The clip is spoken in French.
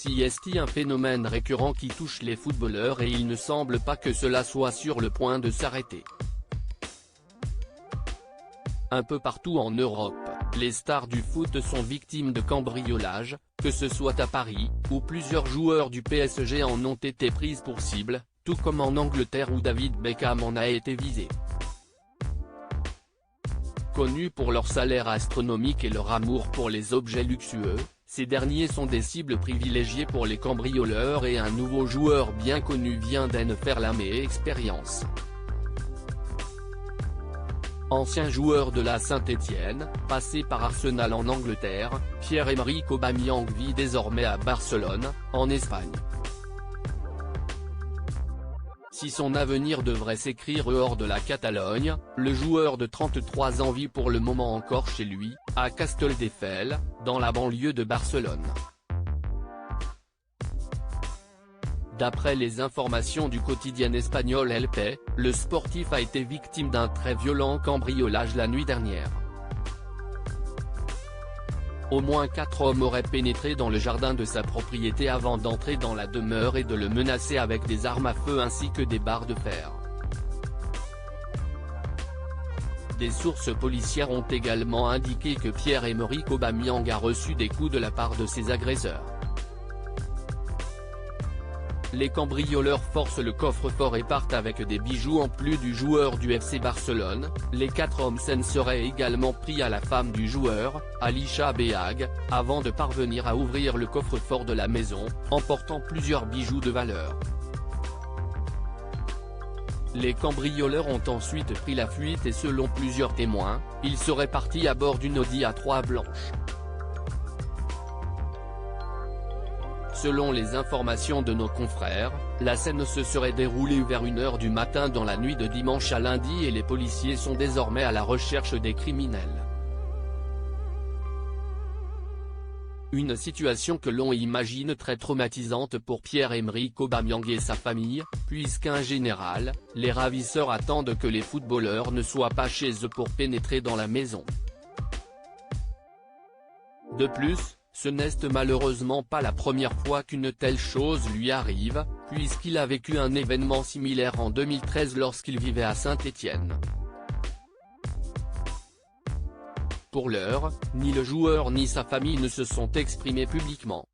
C'est un phénomène récurrent qui touche les footballeurs et il ne semble pas que cela soit sur le point de s'arrêter. Un peu partout en Europe, les stars du foot sont victimes de cambriolages, que ce soit à Paris, où plusieurs joueurs du PSG en ont été prises pour cible, tout comme en Angleterre où David Beckham en a été visé. Connus pour leur salaire astronomique et leur amour pour les objets luxueux, ces derniers sont des cibles privilégiées pour les cambrioleurs et un nouveau joueur bien connu vient d'en faire la expérience. Ancien joueur de la Saint-Étienne, passé par Arsenal en Angleterre, Pierre-Emerick Aubameyang vit désormais à Barcelone, en Espagne. Si son avenir devrait s'écrire hors de la Catalogne, le joueur de 33 ans vit pour le moment encore chez lui, à Castelldefels, dans la banlieue de Barcelone. D'après les informations du quotidien espagnol El País, le sportif a été victime d'un très violent cambriolage la nuit dernière. Au moins 4 hommes auraient pénétré dans le jardin de sa propriété avant d'entrer dans la demeure et de le menacer avec des armes à feu ainsi que des barres de fer. Des sources policières ont également indiqué que Pierre-Emerick Aubameyang a reçu des coups de la part de ses agresseurs. Les cambrioleurs forcent le coffre-fort et partent avec des bijoux en plus du joueur du FC Barcelone. Les 4 hommes s'en seraient également pris à la femme du joueur, Alisha Behag, avant de parvenir à ouvrir le coffre-fort de la maison, emportant plusieurs bijoux de valeur. Les cambrioleurs ont ensuite pris la fuite et selon plusieurs témoins, ils seraient partis à bord d'une Audi A3 blanche. Selon les informations de nos confrères, la scène se serait déroulée vers 1h du matin dans la nuit de dimanche à lundi et les policiers sont désormais à la recherche des criminels. Une situation que l'on imagine très traumatisante pour Pierre-Emerick Aubameyang et sa famille, puisqu'en général, les ravisseurs attendent que les footballeurs ne soient pas chez eux pour pénétrer dans la maison. De plus, ce n'est malheureusement pas la première fois qu'une telle chose lui arrive, puisqu'il a vécu un événement similaire en 2013 lorsqu'il vivait à Saint-Étienne. Pour l'heure, ni le joueur ni sa famille ne se sont exprimés publiquement.